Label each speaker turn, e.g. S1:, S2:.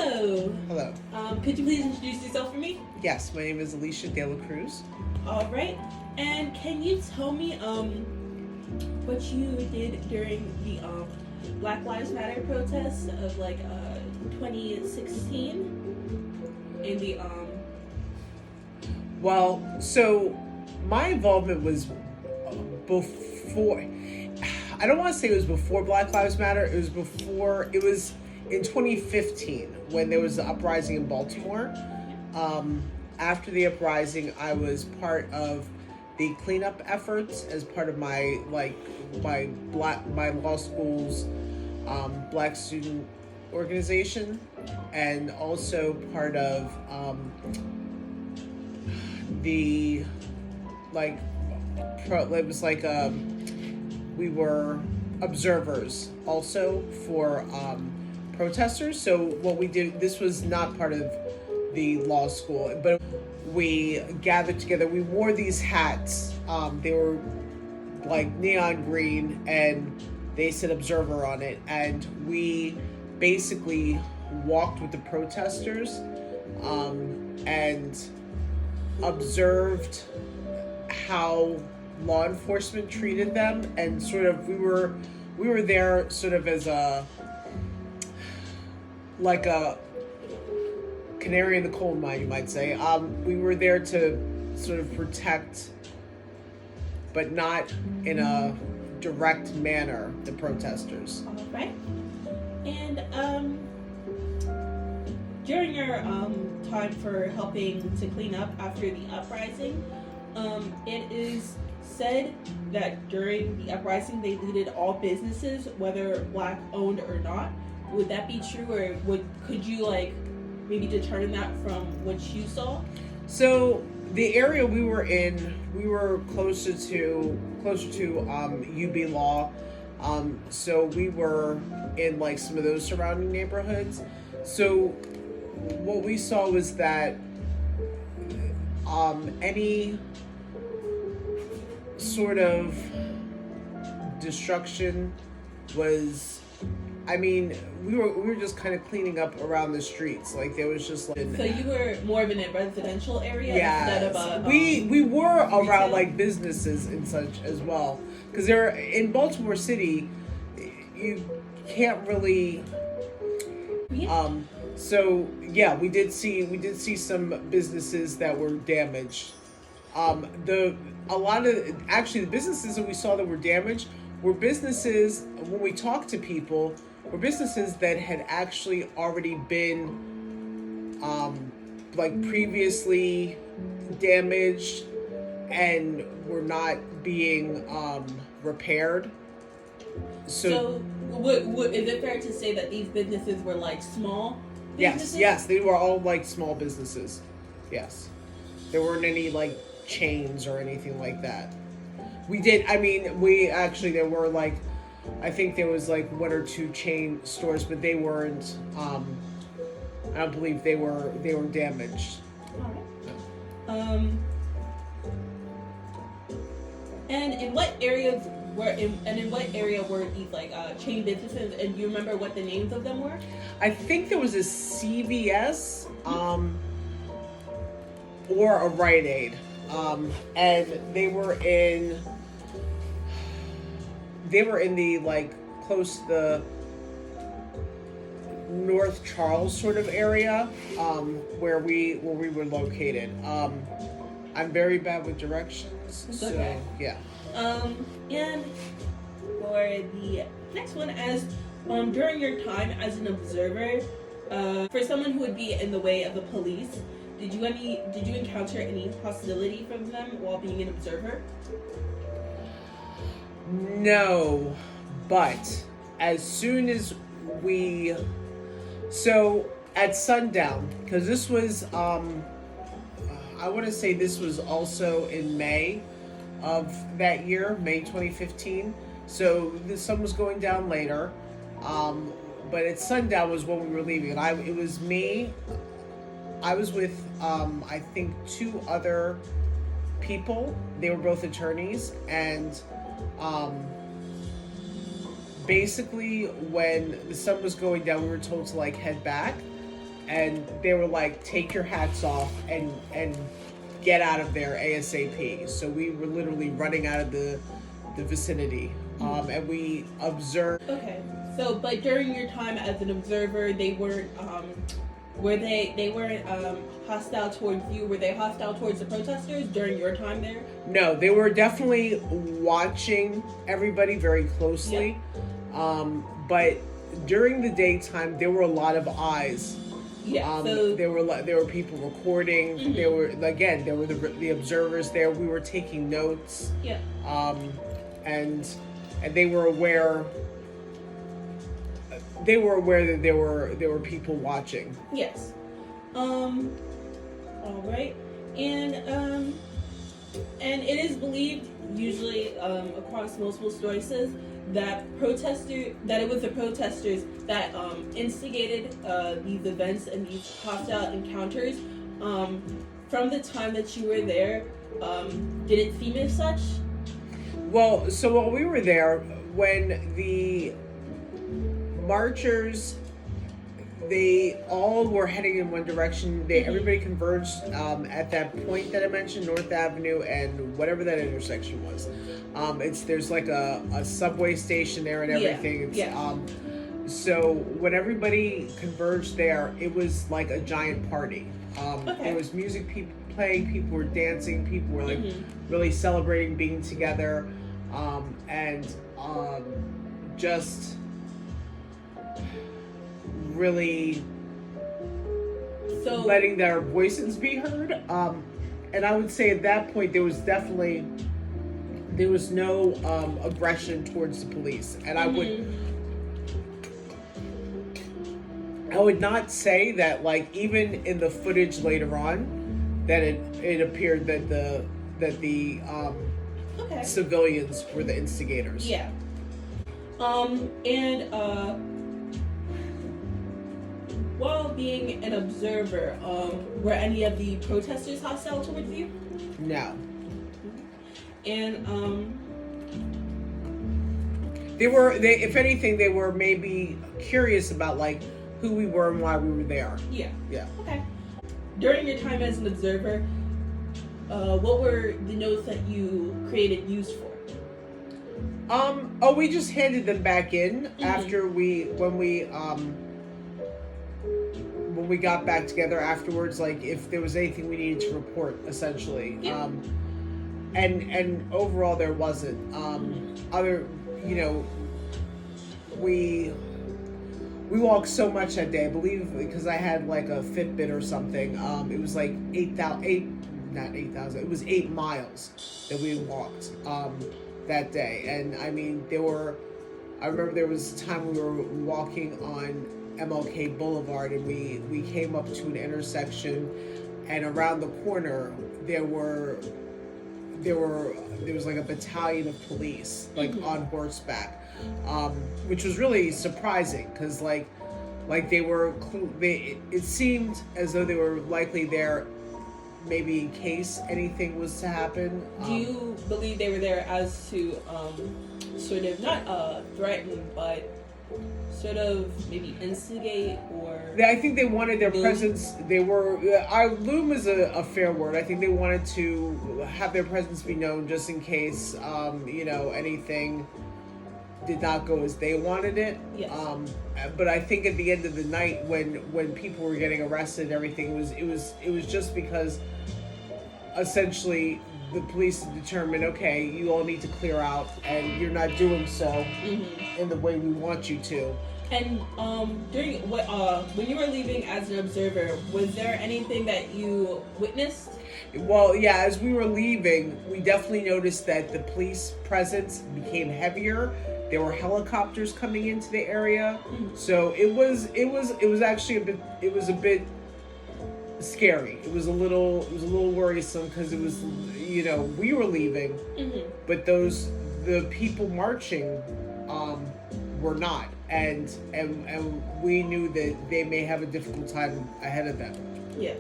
S1: Hello.
S2: Hello.
S1: Could you please introduce yourself for me?
S2: Yes, my name is Alicia De La Cruz.
S1: All right. And can you tell me what you did during the Black Lives Matter protests of 2016 in the
S2: Well, so my involvement was before. I don't want to say it was before Black Lives Matter. It was before. It was in 2015 when there was the uprising in Baltimore. After the uprising, I was part of the cleanup efforts as part of my law school's Black student organization, and also part of the we were observers also for protesters. So what we did, this was not part of the law school, but we gathered together. We wore these hats. They were like neon green, and they said observer on it. And we basically walked with the protesters and observed how law enforcement treated them, and sort of we were there sort of as a canary in the coal mine, you might say. We were there to sort of protect, but not in a direct manner, the protesters.
S1: All right. And during your time for helping to clean up after the uprising, it is said that during the uprising they looted all businesses, whether Black owned or not. Would that be true, or could you maybe determine that from what you saw?
S2: So the area we were in, we were closer to UB Law, so we were in some of those surrounding neighborhoods. So what we saw was that any sort of destruction was, we were just kind of cleaning up around the streets. There was just
S1: So you were more of in a residential area instead of a
S2: we were around
S1: retail?
S2: Businesses and such as well, because there in Baltimore City you can't really so yeah, we did see some businesses that were damaged. The businesses that we saw that were damaged were businesses, when we talked to people, were businesses that had actually already been previously damaged and were not being repaired.
S1: So is it fair to say that these businesses were small businesses?
S2: Yes, they were all small businesses. Yes. There weren't any chains or anything like that. There were I think there was one or two chain stores, but they weren't I don't believe they were damaged.
S1: All right. And in what areas were these chain businesses, and do you remember what the names of them were?
S2: I think there was a CVS or a Rite Aid, and they were in the close to the North Charles sort of area, where we were located. I'm very bad with directions, so
S1: okay.
S2: Yeah.
S1: And for the next one, during your time as an observer, for someone who would be in the way of the police, did you encounter any hostility from them while being an observer?
S2: No, but as soon as at sundown, because this was I want to say this was also in May of that year, May 2015. So the sun was going down later, but at sundown was when we were leaving, and it was me. I was with I think two other people. They were both attorneys, and basically when the sun was going down, we were told to head back, and they were like, "Take your hats off and get out of there ASAP." So we were literally running out of the vicinity, and we observed.
S1: Okay. So, but during your time as an observer, they weren't they weren't hostile towards you? Were they hostile towards the protesters during your time there?
S2: No, they were definitely watching everybody very closely. But during the daytime, there were a lot of eyes.
S1: Yeah.
S2: There were people recording. There were the observers there. We were taking notes.
S1: Yeah.
S2: And they were aware. They were aware that there were people watching.
S1: Yes. All right. And it is believed, usually across multiple sources, that it was the protesters that instigated these events and these hostile encounters. From the time that you were there, did it seem as such?
S2: Well, so while we were there, when the marchers, they all were heading in one direction. Everybody converged at that point that I mentioned, North Avenue and whatever that intersection was. There's like a subway station there and everything. So when everybody converged there, it was like a giant party. There was music, people playing, people were dancing, people were like really celebrating being together, and just really letting their voices be heard. And I would say at that point there was no aggression towards the police. And I would not say that, like, even in the footage later on, that it appeared that the civilians were the instigators.
S1: Yeah. While being an observer, were any of the protesters hostile towards you?
S2: No.
S1: And
S2: they if anything, they were maybe curious about like who we were and why we were there.
S1: Yeah.
S2: Yeah.
S1: Okay. During your time as an observer, what were the notes that you created used for?
S2: We just handed them back in after when we got back together afterwards, like if there was anything we needed to report, essentially.
S1: Yeah.
S2: And overall there wasn't. We walked so much that day, I believe, because I had like a Fitbit or something. It was like 8,000. It was 8 miles that we walked that day. And I mean, I remember there was a time we were walking on MLK Boulevard, and we came up to an intersection, and around the corner there was like a battalion of police, like on horseback, which was really surprising because it seemed as though they were likely there maybe in case anything was to happen.
S1: Do you believe they were there as to sort of not threaten, but sort of maybe instigate, or?
S2: I think they wanted their presence. They were, loom is a fair word. I think they wanted to have their presence be known just in case, anything did not go as they wanted it.
S1: Yes.
S2: But I think at the end of the night, when people were getting arrested and everything, it was just because essentially the police determined, okay, you all need to clear out, and you're not doing so in the way we want you to.
S1: And during when you were leaving as an observer, was there anything that you witnessed?
S2: Well, yeah, as we were leaving, we definitely noticed that the police presence became heavier. There were helicopters coming into the area, so it was actually a bit scary. It was a little worrisome because it was, we were leaving, but the people marching were not, and we knew that they may have a difficult time ahead of them.
S1: Yes.